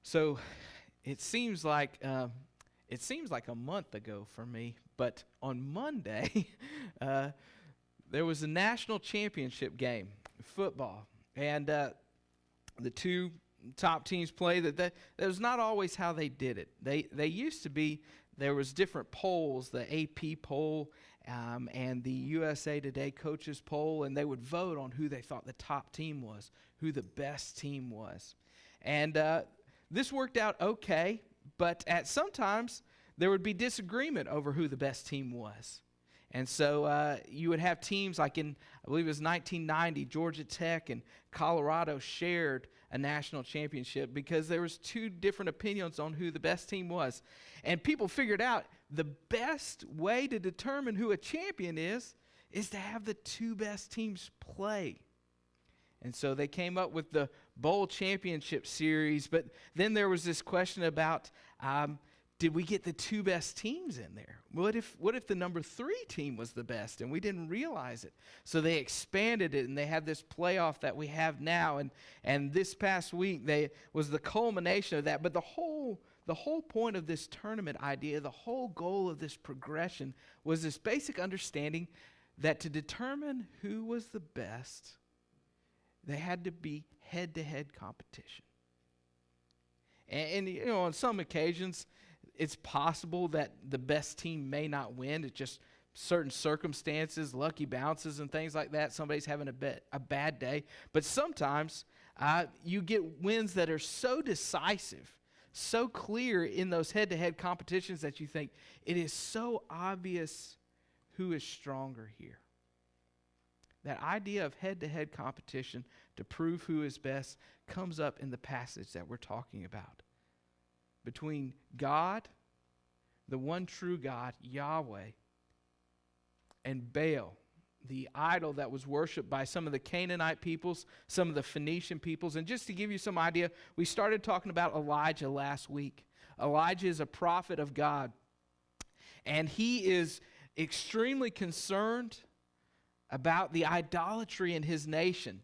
So it seems like a month ago for me, but on Monday there was a national championship game, football, and the two top teams play. That was not always how they did it. They used to be. There was different polls, the AP poll and the USA Today coaches poll, and they would vote on who they thought the top team was, who the best team was. And this worked out okay, but at sometimes there would be disagreement over who the best team was. And so you would have teams like in, I believe it was 1990, Georgia Tech and Colorado shared a national championship because there was two different opinions on who the best team was. And people figured out the best way to determine who a champion is to have the two best teams play. And so they came up with the Bowl Championship Series, but then there was this question about, did we get the two best teams in there? What if the number 3 team was the best and we didn't realize it? So they expanded it, and they have this playoff that we have now. And this past week was the culmination of that. But the whole point of this tournament idea, the whole goal of this progression was this basic understanding that to determine who was the best, they had to be head-to-head competition. And on some occasions, it's possible that the best team may not win. It's just certain circumstances, lucky bounces and things like that. Somebody's having a bad day. But sometimes you get wins that are so decisive, so clear in those head-to-head competitions that you think it is so obvious who is stronger here. That idea of head-to-head competition to prove who is best comes up in the passage that we're talking about. Between God, the one true God, Yahweh, and Baal, the idol that was worshipped by some of the Canaanite peoples, some of the Phoenician peoples. And just to give you some idea, we started talking about Elijah last week. Elijah is a prophet of God, and he is extremely concerned about the idolatry in his nation.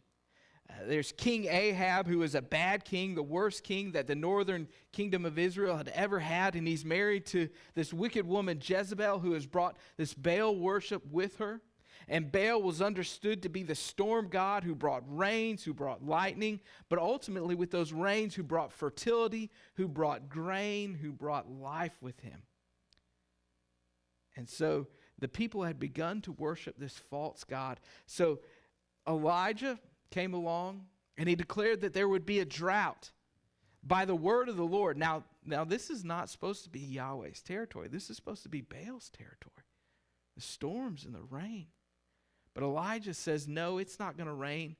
There's King Ahab, who is a bad king, the worst king that the northern kingdom of Israel had ever had, and he's married to this wicked woman Jezebel, who has brought this Baal worship with her. And Baal was understood to be the storm god who brought rains, who brought lightning, but ultimately with those rains who brought fertility, who brought grain, who brought life with him. And so the people had begun to worship this false god. So Elijah came along, and he declared that there would be a drought by the word of the Lord. Now this is not supposed to be Yahweh's territory. This is supposed to be Baal's territory, the storms and the rain. But Elijah says, no, it's not going to rain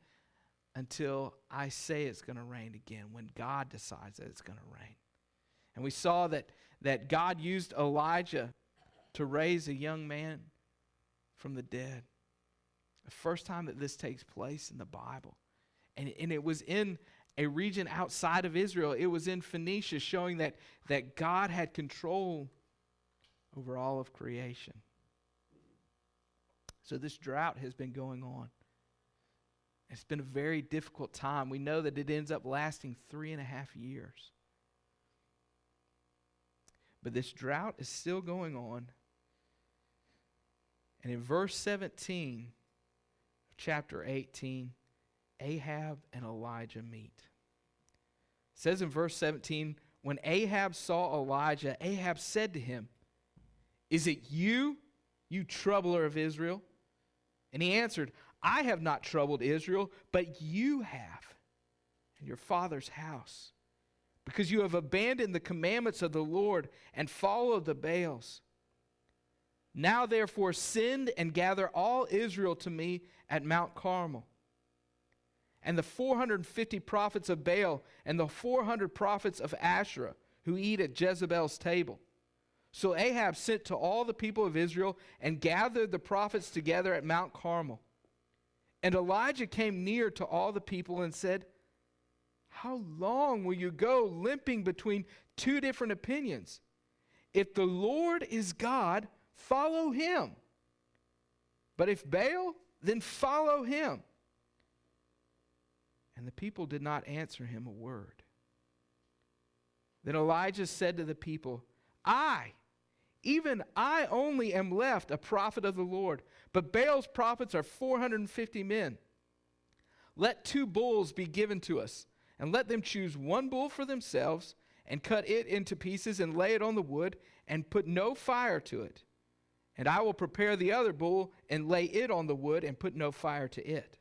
until I say it's going to rain again, when God decides that it's going to rain. And we saw that God used Elijah to raise a young man from the dead. The first time that this takes place in the Bible. And it was in a region outside of Israel. It was in Phoenicia, showing that God had control over all of creation. So this drought has been going on. It's been a very difficult time. We know that it ends up lasting 3.5 years. But this drought is still going on. And in verse 17 of chapter 18, Ahab and Elijah meet. It says in verse 17, when Ahab saw Elijah, Ahab said to him, "Is it you, you troubler of Israel?" And he answered, "I have not troubled Israel, but you have, and your father's house, because you have abandoned the commandments of the Lord and followed the Baals. Now therefore send and gather all Israel to me at Mount Carmel. And the 450 prophets of Baal and the 400 prophets of Asherah who eat at Jezebel's table." So Ahab sent to all the people of Israel and gathered the prophets together at Mount Carmel. And Elijah came near to all the people and said, "How long will you go limping between two different opinions? If the Lord is God, follow him. But if Baal, then follow him." And the people did not answer him a word. Then Elijah said to the people, even I only am left a prophet of the Lord, but Baal's prophets are 450 men. Let 2 bulls be given to us, and let them choose 1 bull for themselves, and cut it into pieces, and lay it on the wood, and put no fire to it. And I will prepare the other bull, and lay it on the wood, and put no fire to it.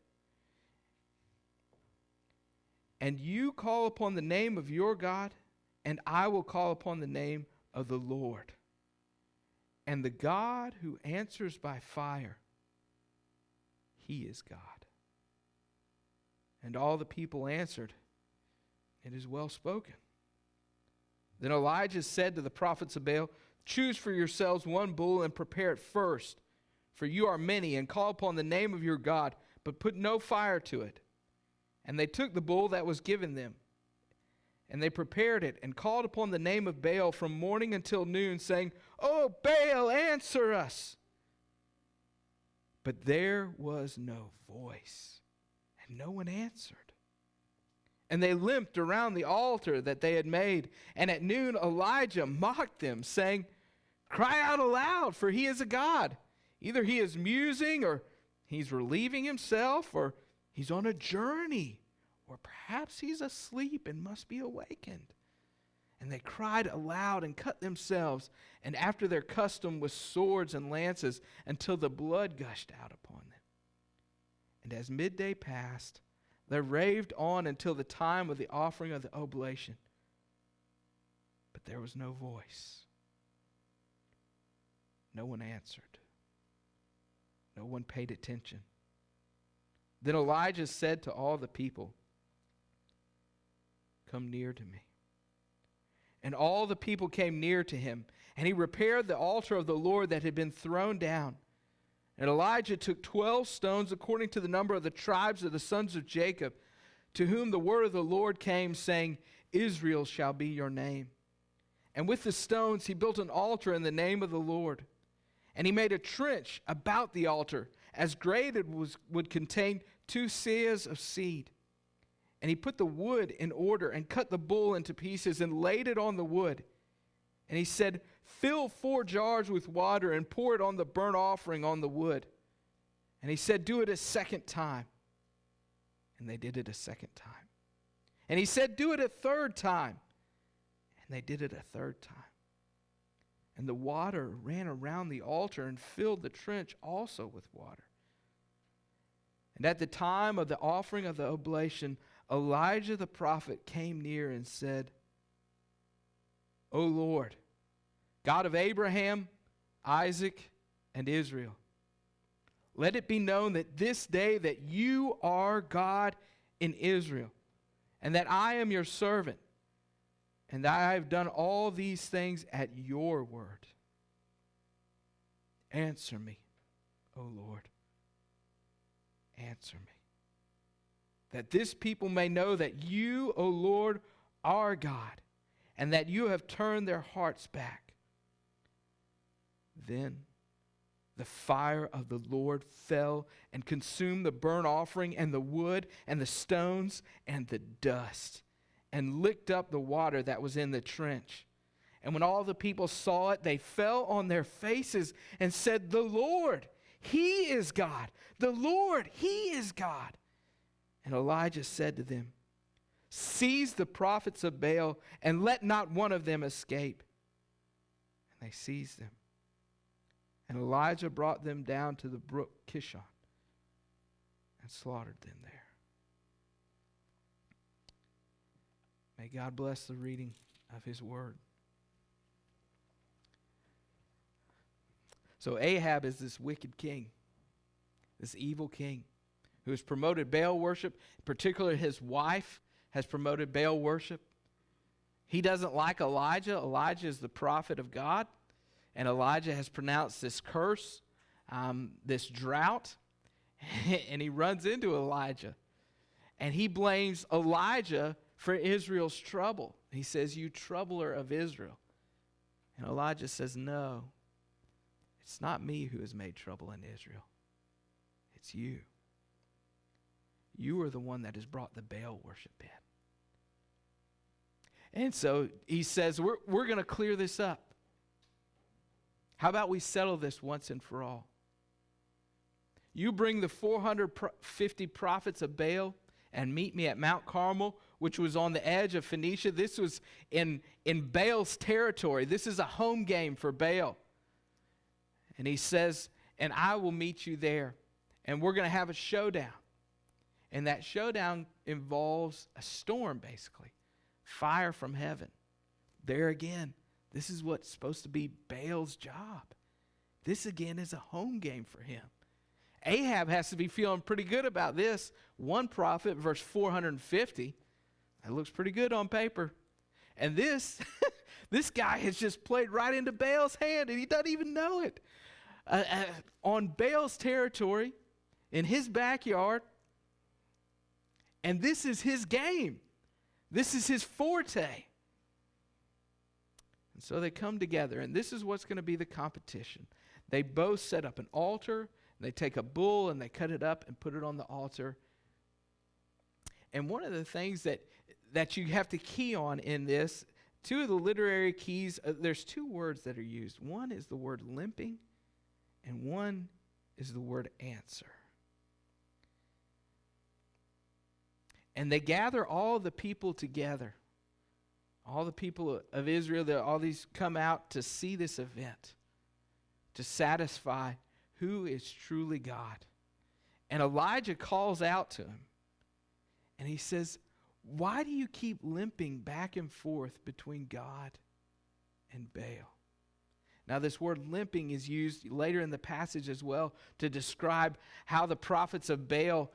And you call upon the name of your God, and I will call upon the name of the Lord. And the God who answers by fire, he is God. And all the people answered, it is well spoken. Then Elijah said to the prophets of Baal, choose for yourselves 1 bull and prepare it first, for you are many, and call upon the name of your God, but put no fire to it. And they took the bull that was given them, and they prepared it, and called upon the name of Baal from morning until noon, saying, O Baal, answer us. But there was no voice, and no one answered. And they limped around the altar that they had made. And at noon Elijah mocked them, saying, cry out aloud, for he is a god. Either he is musing, or he's relieving himself, or he's on a journey, or perhaps he's asleep and must be awakened. And they cried aloud and cut themselves, and after their custom with swords and lances, until the blood gushed out upon them. And as midday passed, they raved on until the time of the offering of the oblation. But there was no voice. No one answered. No one paid attention. Then Elijah said to all the people, come near to me. And all the people came near to him, and he repaired the altar of the Lord that had been thrown down. And Elijah took 12 stones according to the number of the tribes of the sons of Jacob, to whom the word of the Lord came, saying, Israel shall be your name. And with the stones he built an altar in the name of the Lord. And he made a trench about the altar, as great as would contain 2 seahs of seed. And he put the wood in order, and cut the bull into pieces, and laid it on the wood. And he said, fill 4 jars with water, and pour it on the burnt offering on the wood. And he said, do it a second time. And they did it a second time. And he said, do it a third time. And they did it a third time. And the water ran around the altar and filled the trench also with water. And at the time of the offering of the oblation, Elijah the prophet came near and said, O Lord, God of Abraham, Isaac, and Israel, let it be known that this day that you are God in Israel, and that I am your servant, and that I have done all these things at your word. Answer me, O Lord. Answer me, that this people may know that you, O Lord, are God, and that you have turned their hearts back. Then the fire of the Lord fell and consumed the burnt offering and the wood and the stones and the dust, and licked up the water that was in the trench. And when all the people saw it, they fell on their faces and said, the Lord, he is God. The Lord, he is God. And Elijah said to them, seize the prophets of Baal, and let not one of them escape. And they seized them. And Elijah brought them down to the brook Kishon and slaughtered them there. May God bless the reading of his word. So Ahab is this wicked king, this evil king, who has promoted Baal worship. Particularly his wife has promoted Baal worship. He doesn't like Elijah. Elijah is the prophet of God. And Elijah has pronounced this curse, this drought. And he runs into Elijah. And he blames Elijah for Israel's trouble. He says, you troubler of Israel. And Elijah says, no, it's not me who has made trouble in Israel. It's you. You are the one that has brought the Baal worship in. And so he says, we're going to clear this up. How about we settle this once and for all? You bring the 450 prophets of Baal and meet me at Mount Carmel, which was on the edge of Phoenicia. This was in Baal's territory. This is a home game for Baal. And he says, and I will meet you there. And we're going to have a showdown. And that showdown involves a storm, basically. Fire from heaven. There again, this is what's supposed to be Baal's job. This again is a home game for him. Ahab has to be feeling pretty good about this. One prophet, verse 450, that looks pretty good on paper. And this guy has just played right into Baal's hand, and he doesn't even know it. On Baal's territory, in his backyard, and this is his game. This is his forte. And so they come together, and this is what's going to be the competition. They both set up an altar. They take a bull and they cut it up and put it on the altar. And one of the things that you have to key on in this, two of the literary keys, there's two words that are used. One is the word limping, and one is the word answer. And they gather all the people together. All the people of Israel, all these come out to see this event, to satisfy who is truly God. And Elijah calls out to him, and he says, why do you keep limping back and forth between God and Baal? Now, this word limping is used later in the passage as well to describe how the prophets of Baal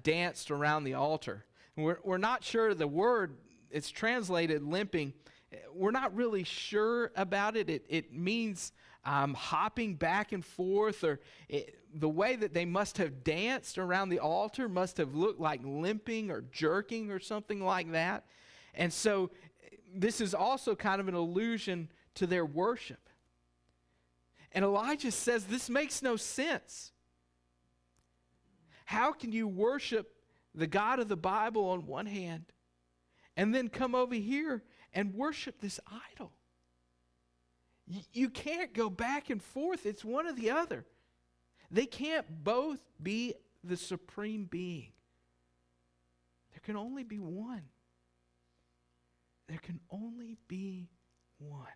danced around the altar. We're not sure the word, it's translated limping. We're not really sure about it. It means hopping back and forth, or the way that they must have danced around the altar must have looked like limping or jerking or something like that. And so this is also kind of an allusion to their worship. And Elijah says this makes no sense. How can you worship the God of the Bible on one hand and then come over here and worship this idol? You can't go back and forth. It's one or the other. They can't both be the supreme being. There can only be one. There can only be one.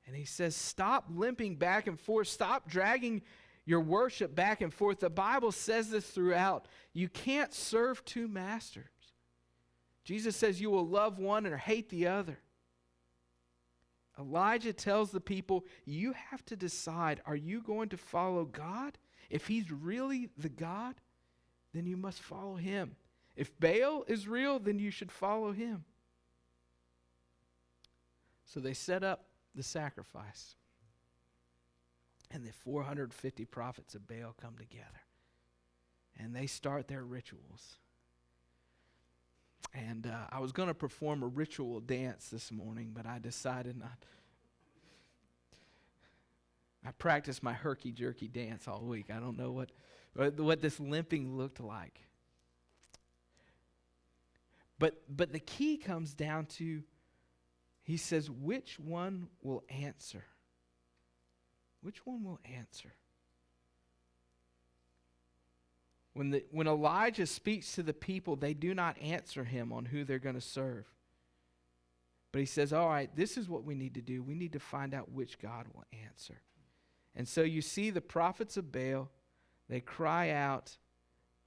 And he says, stop limping back and forth. Stop dragging your worship back and forth. The Bible says this throughout. You can't serve two masters. Jesus says you will love one or hate the other. Elijah tells the people, you have to decide, are you going to follow God? If he's really the God, then you must follow him. If Baal is real, then you should follow him. So they set up the sacrifice. And the 450 prophets of Baal come together. And they start their rituals. And I was going to perform a ritual dance this morning, but I decided not. I practiced my herky-jerky dance all week. I don't know what this limping looked like. But the key comes down to, he says, which one will answer? Which one will answer? When Elijah speaks to the people, they do not answer him on who they're going to serve. But he says, all right, this is what we need to do. We need to find out which God will answer. And so you see the prophets of Baal, they cry out,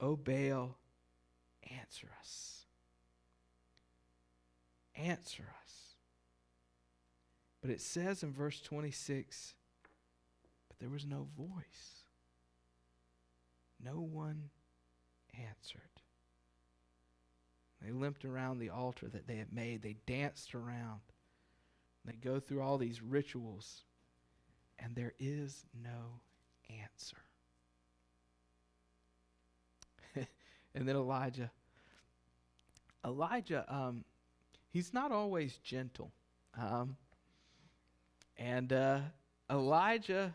"O Baal, answer us. Answer us." But it says in verse 26, but there was no voice. No one answered. They limped around the altar that they had made. They danced around. They go through all these rituals, and there is no answer. And then Elijah, he's not always gentle. Elijah,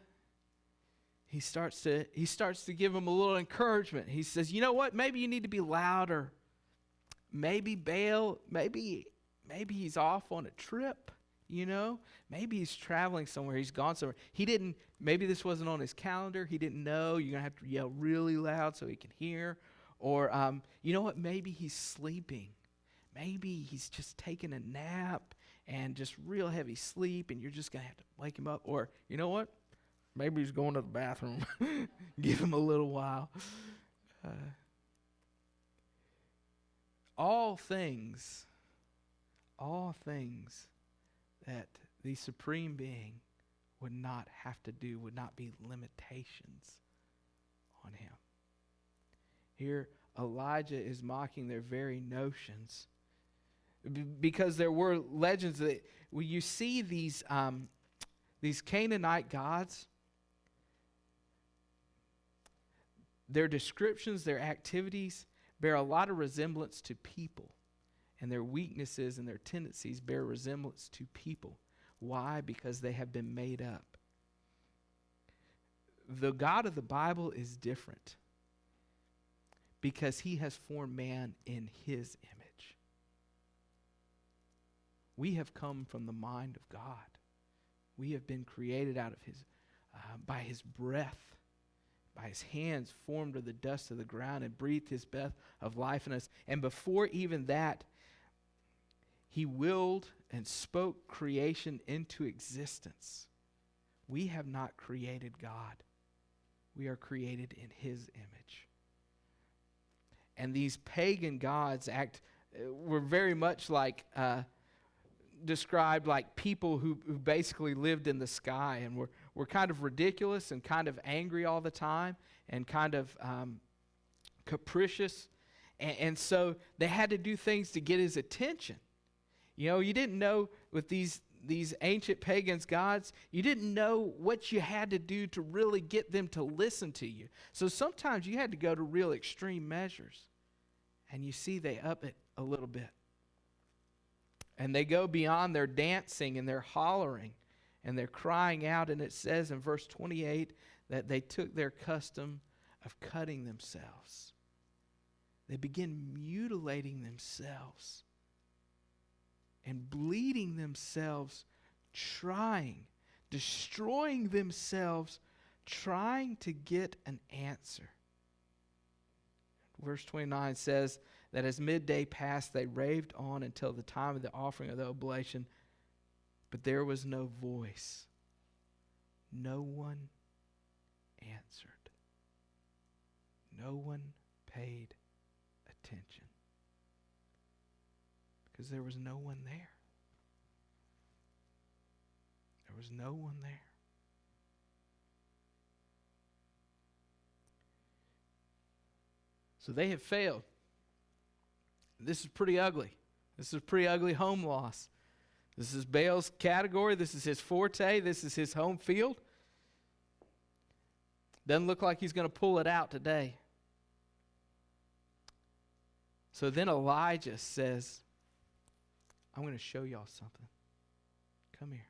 he starts to give him a little encouragement. He says, you know what? Maybe you need to be louder. maybe Baal, maybe he's off on a trip, Maybe he's traveling somewhere. He's gone somewhere. Maybe this wasn't on his calendar. He didn't know. You're going to have to yell really loud so he can hear. Or, you know what? Maybe he's sleeping. Maybe he's just taking a nap and just real heavy sleep, and you're just going to have to wake him up. Or, you know what? Maybe he's going to the bathroom. Give him a little while. All things that the Supreme Being would not have to do, would not be limitations on him. Here, Elijah is mocking their very notions, because there were legends that when you see these Canaanite gods, their descriptions, their activities bear a lot of resemblance to people, and their weaknesses and their tendencies bear resemblance to people. Why? Because they have been made up. The God of the Bible is different because he has formed man in his image. We have come from the mind of God. We have been created out of his, by his breath, by his hands formed of the dust of the ground, and breathed his breath of life in us. And before even that, he willed and spoke creation into existence. We have not created God. We are created in his image. And these pagan gods were very much like, described like people who basically lived in the sky and were kind of ridiculous and kind of angry all the time and kind of capricious. And so they had to do things to get his attention. You didn't know with these ancient pagans gods, you didn't know what you had to do to really get them to listen to you. So sometimes you had to go to real extreme measures. And you see they up it a little bit. And they go beyond their dancing and their hollering and their crying out. And it says in verse 28 that they took their custom of cutting themselves. They begin mutilating themselves and bleeding themselves, destroying themselves, trying to get an answer. Verse 29 says that as midday passed, they raved on until the time of the offering of the oblation, but there was no voice. No one answered. No one paid attention. Because there was no one there. There was no one there. So they have failed. This is pretty ugly. This is a pretty ugly home loss. This is Baal's category. This is his forte. This is his home field. Doesn't look like he's going to pull it out today. So then Elijah says, I'm going to show y'all something. Come here.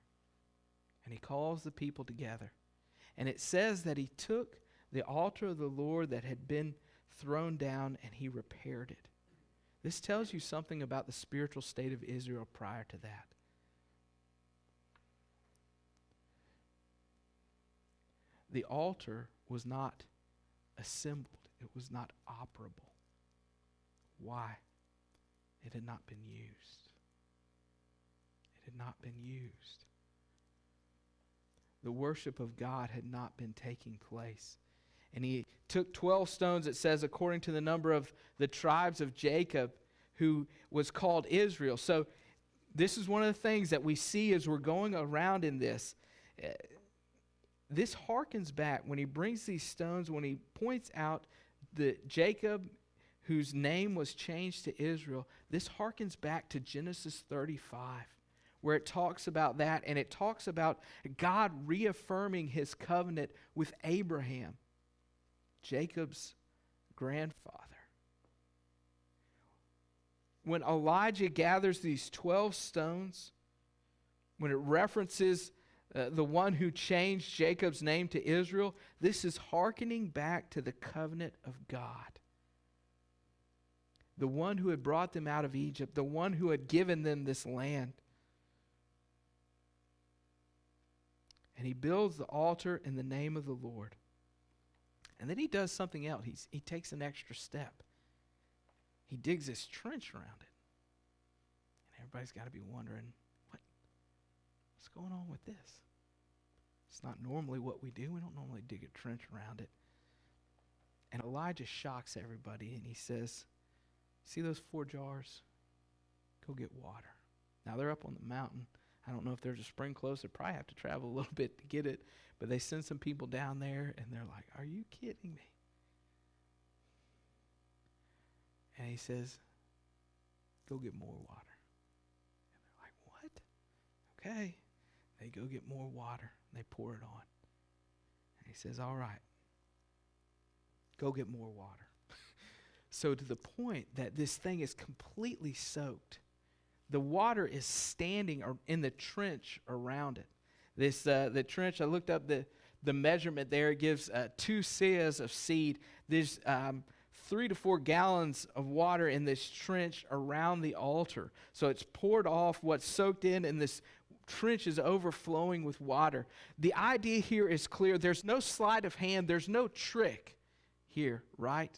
And he calls the people together. And it says that he took the altar of the Lord that had been thrown down and he repaired it. This tells you something about the spiritual state of Israel prior to that. The altar was not assembled. It was not operable. Why? It had not been used. It had not been used. The worship of God had not been taking place. And he took 12 stones, it says, according to the number of the tribes of Jacob, who was called Israel. So this is one of the things that we see as we're going around in this. This harkens back when he brings these stones, when he points out that Jacob, whose name was changed to Israel, this harkens back to Genesis 35, where it talks about that, and it talks about God reaffirming his covenant with Abraham, Jacob's grandfather. When Elijah gathers these 12 stones, when it references the one who changed Jacob's name to Israel, this is hearkening back to the covenant of God. the one who had brought them out of Egypt, the one who had given them this land. And he builds the altar in the name of the Lord. And then he does something else. He takes an extra step. He digs this trench around it. And everybody's got to be wondering, what's going on with this? It's not normally what we do. We don't normally dig a trench around it. And Elijah shocks everybody and he says, see those 4 jars? Go get water. Now they're up on the mountain. I don't know if there's a spring close. They probably have to travel a little bit to get it. But they send some people down there and they're like, are you kidding me? And he says, go get more water. And they're like, what? Okay. They go get more water. And they pour it on. And he says, all right. Go get more water. So to the point that this thing is completely soaked. The water is standing in the trench around it. The trench, I looked up the measurement there. It gives 2 seahs of seed. There's 3 to 4 gallons of water in this trench around the altar. So it's poured off what's soaked in, and this trench is overflowing with water. The idea here is clear. There's no sleight of hand. There's no trick here, right?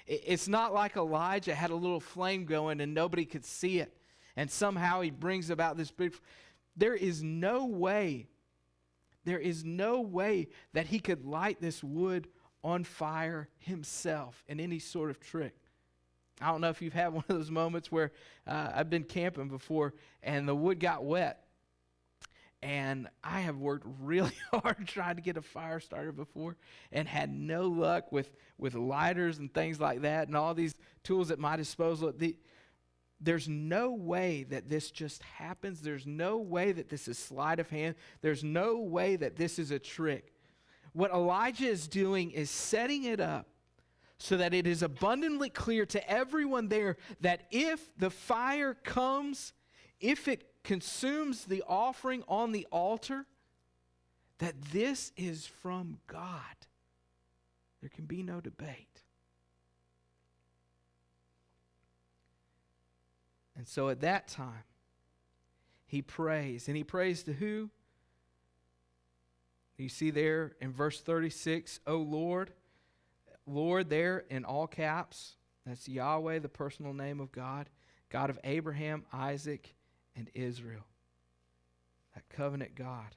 It's not like Elijah had a little flame going and nobody could see it. And somehow he brings about this big... There is no way that he could light this wood on fire himself in any sort of trick. I don't know if you've had one of those moments where I've been camping before and the wood got wet. And I have worked really hard trying to get a fire starter before and had no luck with lighters and things like that and all these tools at my disposal. There's no way that this just happens. There's no way that this is sleight of hand. There's no way that this is a trick. What Elijah is doing is setting it up so that it is abundantly clear to everyone there that if the fire comes, if it consumes the offering on the altar, that this is from God. There can be no debate. And so at that time, he prays. And he prays to who? You see there in verse 36, O Lord. Lord there in all caps. That's Yahweh, the personal name of God. God of Abraham, Isaac, and Israel. That covenant God.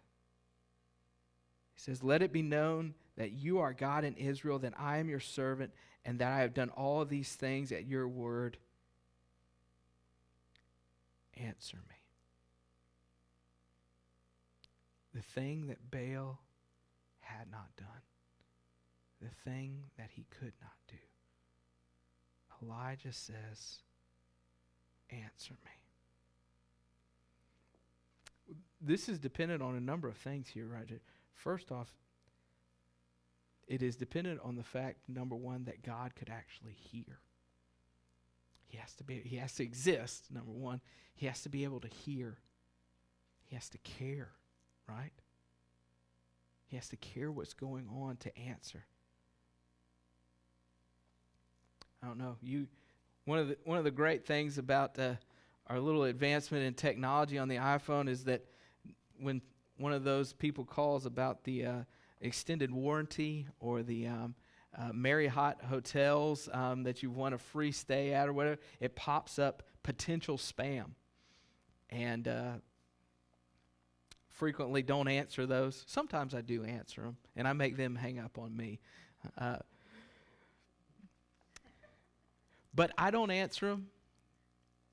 He says, let it be known that you are God in Israel, that I am your servant, and that I have done all these things at your word. Answer me. The thing that Baal had not done. The thing that he could not do. Elijah says, answer me. This is dependent on a number of things here, Roger. First off, it is dependent on the fact, number one, that God could actually hear. He has to exist, number one. He has to be able to hear. He has to care, right? He has to care what's going on to answer. I don't know. One of the great things about our little advancement in technology on the iPhone is that when one of those people calls about the extended warranty or the Marriott hotels that you want a free stay at or whatever, it pops up potential spam. And frequently don't answer those. Sometimes I do answer them, and I make them hang up on me. But I don't answer them.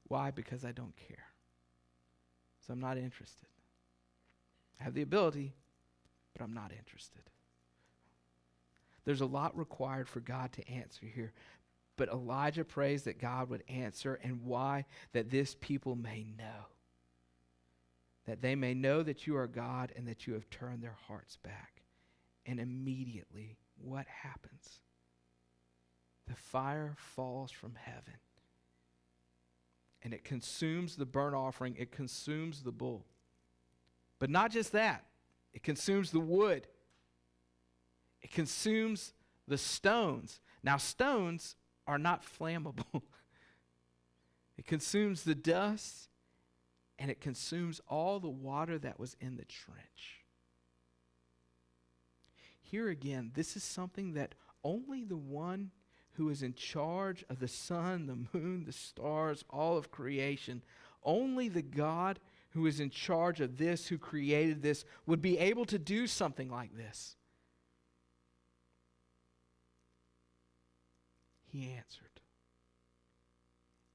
Why? Because I don't care. So I'm not interested. I have the ability, but I'm not interested. There's a lot required for God to answer here. But Elijah prays that God would answer, and why? That this people may know. That they may know that you are God and that you have turned their hearts back. And immediately, what happens? The fire falls from heaven. And it consumes the burnt offering. It consumes the bull. But not just that. It consumes the wood. It consumes the stones. Now, stones are not flammable. It consumes the dust, and it consumes all the water that was in the trench. Here again, this is something that only the one who is in charge of the sun, the moon, the stars, all of creation, only the God who is in charge of this, who created this, would be able to do something like this. He answered.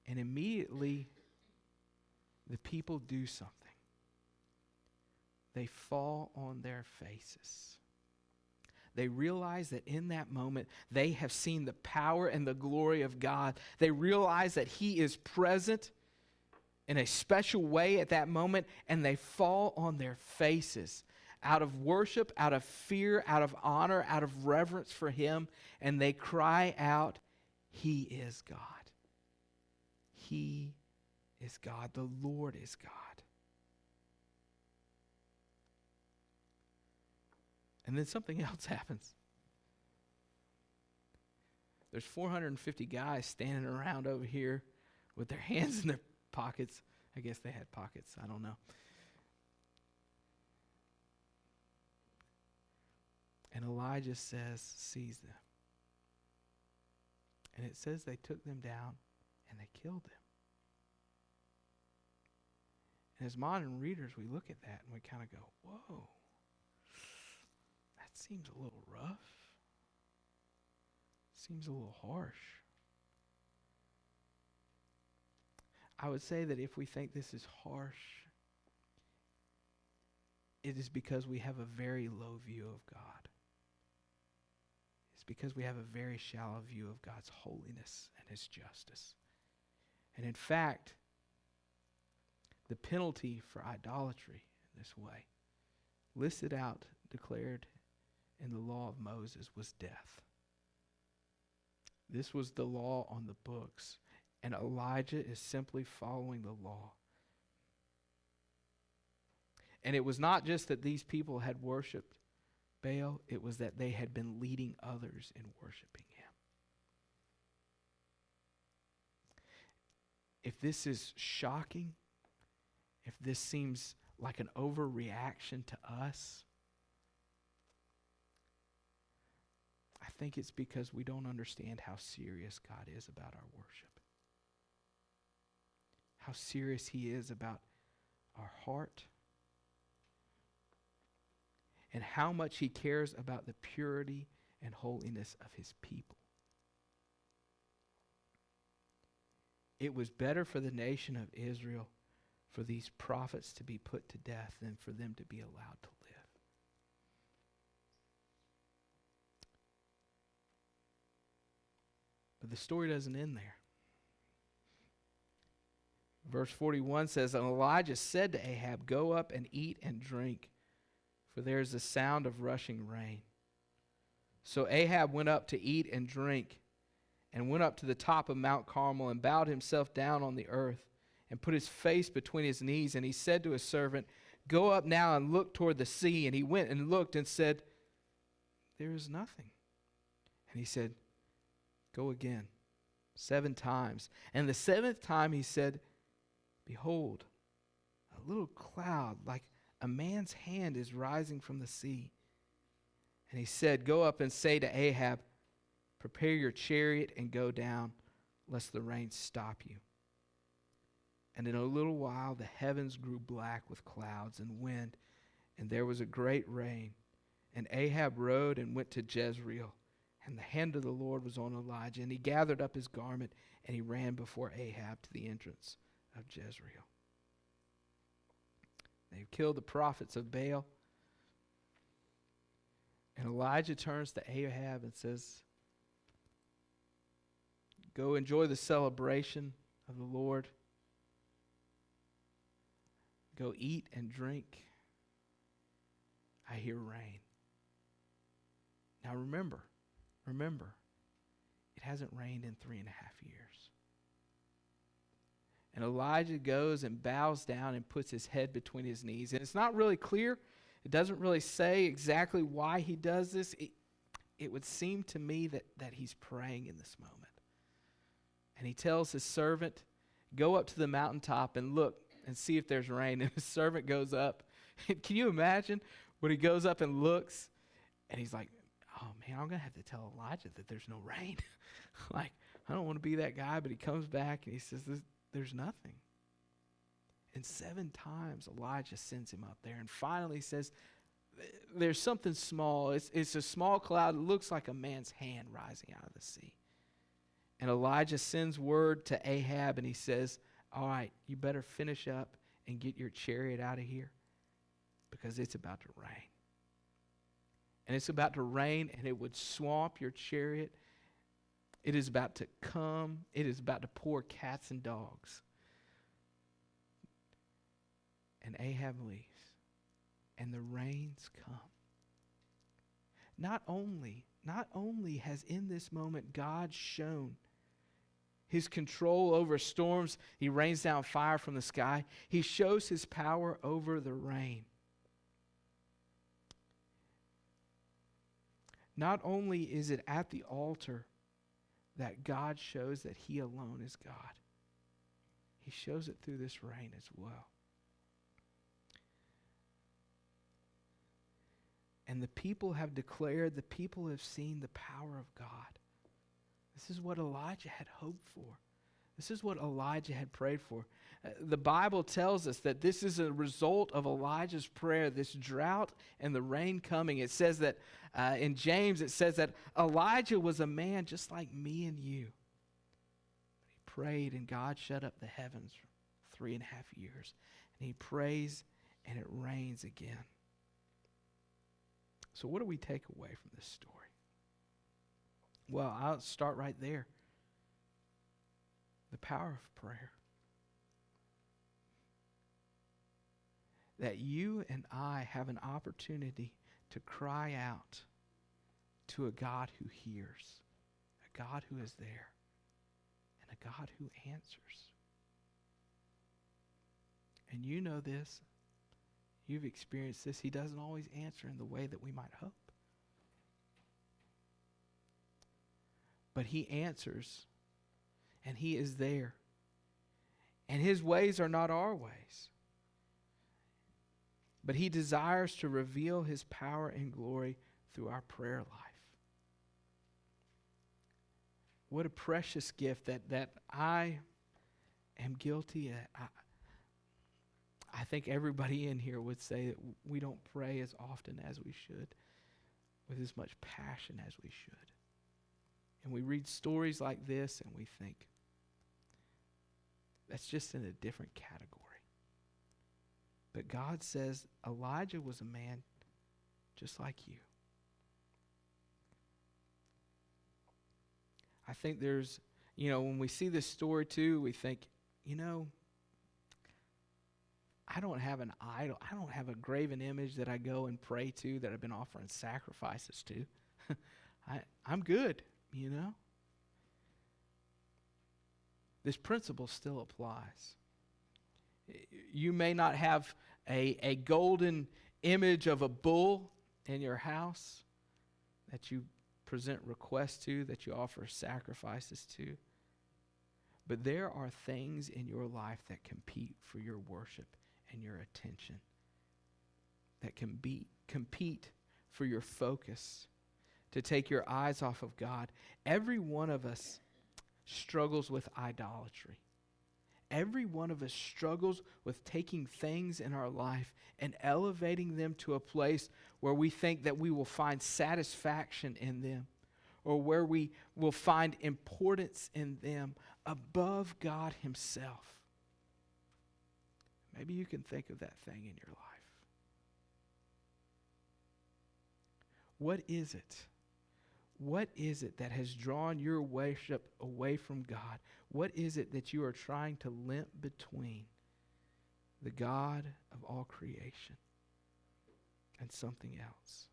And immediately, the people do something. They fall on their faces. They realize that in that moment, they have seen the power and the glory of God. They realize that He is present in a special way at that moment, and they fall on their faces out of worship, out of fear, out of honor, out of reverence for Him, and they cry out, He is God. He is God. The Lord is God. And then something else happens. There's 450 guys standing around over here with their hands in their pockets. I guess they had pockets. I don't know. And Elijah sees them. And it says they took them down and they killed them. And as modern readers, we look at that and we kind of go, whoa, that seems a little rough. Seems a little harsh. I would say that if we think this is harsh, it is because we have a very low view of God. It's because we have a very shallow view of God's holiness and His justice. And in fact, the penalty for idolatry in this way, listed out, declared in the law of Moses, was death. This was the law on the books, and Elijah is simply following the law. And it was not just that these people had worshipped Baal, it was that they had been leading others in worshiping him. If this is shocking, if this seems like an overreaction to us, I think it's because we don't understand how serious God is about our worship. How serious He is about our heart. And how much He cares about the purity and holiness of His people. It was better for the nation of Israel for these prophets to be put to death than for them to be allowed to live. But the story doesn't end there. Verse 41 says, and Elijah said to Ahab, go up and eat and drink, for there is a sound of rushing rain. So Ahab went up to eat and drink, and went up to the top of Mount Carmel, and bowed himself down on the earth, and put his face between his knees. And he said to his servant, go up now and look toward the sea. And he went and looked and said, there is nothing. And he said, go again 7 times. And the 7th time he said, behold, a little cloud like a man's hand is rising from the sea. And he said, go up and say to Ahab, prepare your chariot and go down, lest the rain stop you. And in a little while the heavens grew black with clouds and wind, and there was a great rain. And Ahab rode and went to Jezreel, and the hand of the Lord was on Elijah. And he gathered up his garment, and he ran before Ahab to the entrance of Jezreel. They've killed the prophets of Baal. And Elijah turns to Ahab and says, go enjoy the celebration of the Lord. Go eat and drink. I hear rain. Now remember, it hasn't rained in 3.5 years. And Elijah goes and bows down and puts his head between his knees. And it's not really clear. It doesn't really say exactly why he does this. It would seem to me that he's praying in this moment. And he tells his servant, Go up to the mountaintop and look and see if there's rain. And his servant goes up. Can you imagine when he goes up and looks and he's like, oh man, I'm going to have to tell Elijah that there's no rain. Like, I don't want to be that guy, but he comes back and he says, there's nothing. And 7 times Elijah sends him up there and finally says, there's something small. It's a small cloud. It looks like a man's hand rising out of the sea. And Elijah sends word to Ahab and he says, all right, you better finish up and get your chariot out of here because it's about to rain. And it's about to rain and it would swamp your chariot. It is about to come. It is about to pour cats and dogs. And Ahab leaves. And the rains come. Not only has in this moment God shown his control over storms. He rains down fire from the sky. He shows his power over the rain. Not only is it at the altar that God shows that he alone is God, he shows it through this rain as well. And the people have declared, the people have seen the power of God. This is what Elijah had hoped for. This is what Elijah had prayed for. The Bible tells us that this is a result of Elijah's prayer, this drought and the rain coming. It says that in James, it says that Elijah was a man just like me and you. He prayed and God shut up the heavens for 3.5 years. And he prays and it rains again. So what do we take away from this story? Well, I'll start right there. The power of prayer. That you and I have an opportunity to cry out to a God who hears, a God who is there, and a God who answers. And you know this. You've experienced this. He doesn't always answer in the way that we might hope. But he answers, and he is there. And his ways are not our ways. But he desires to reveal his power and glory through our prayer life. What a precious gift that I am guilty of. I think everybody in here would say that we don't pray as often as we should, with as much passion as we should. And we read stories like this and we think, that's just in a different category. But God says Elijah was a man just like you. I think there's, when we see this story too, we think, I don't have an idol. I don't have a graven image that I go and pray to, that I've been offering sacrifices to. I'm good, This principle still applies. You may not have a golden image of a bull in your house that you present requests to, that you offer sacrifices to. But there are things in your life that compete for your worship and your attention, that can compete for your focus, to take your eyes off of God. Every one of us struggles with idolatry. Every one of us struggles with taking things in our life and elevating them to a place where we think that we will find satisfaction in them, or where we will find importance in them above God himself. Maybe you can think of that thing in your life. What is it? What is it that has drawn your worship away from God? What is it that you are trying to limp between the God of all creation and something else?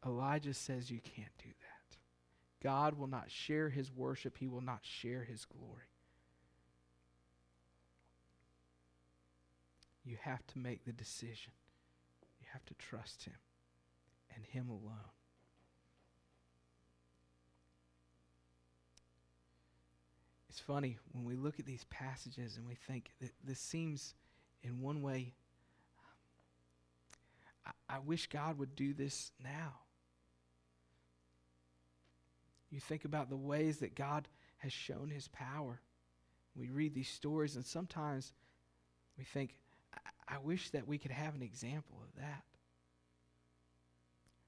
Elijah says you can't do that. God will not share his worship. He will not share his glory. You have to make the decision. You have to trust him and him alone. It's funny when we look at these passages and we think that this seems in one way, I wish God would do this now. You think about the ways that God has shown his power. We read these stories and sometimes we think, I wish that we could have an example of that.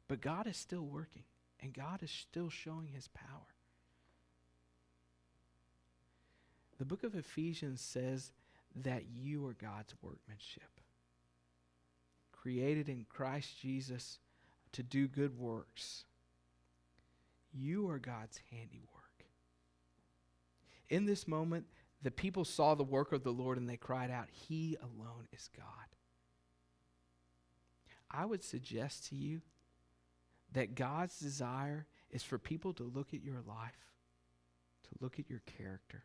But God is still working and God is still showing his power. The book of Ephesians says that you are God's workmanship, created in Christ Jesus to do good works. You are God's handiwork. In this moment, the people saw the work of the Lord and they cried out, He alone is God. I would suggest to you that God's desire is for people to look at your life, to look at your character,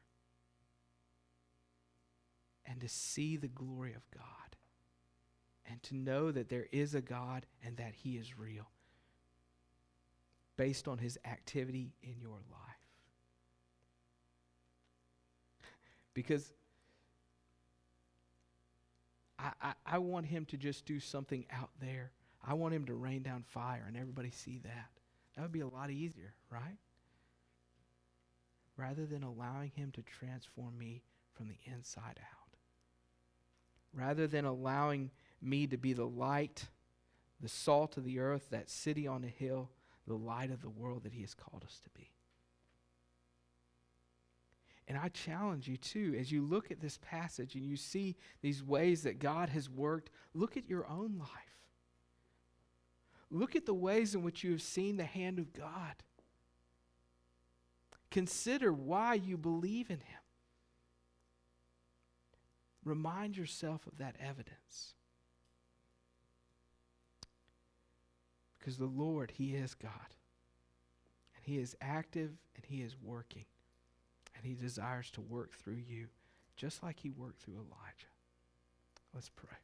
and to see the glory of God, and to know that there is a God and that he is real, based on his activity in your life. Because I want him to just do something out there. I want him to rain down fire and everybody see that. That would be a lot easier, right? Rather than allowing him to transform me from the inside out. Rather than allowing me to be the light, the salt of the earth, that city on a hill, the light of the world that he has called us to be. And I challenge you too, as you look at this passage and you see these ways that God has worked, look at your own life. Look at the ways in which you have seen the hand of God. Consider why you believe in him. Remind yourself of that evidence. Because the Lord, he is God. And he is active and he is working. And he desires to work through you just like he worked through Elijah. Let's pray.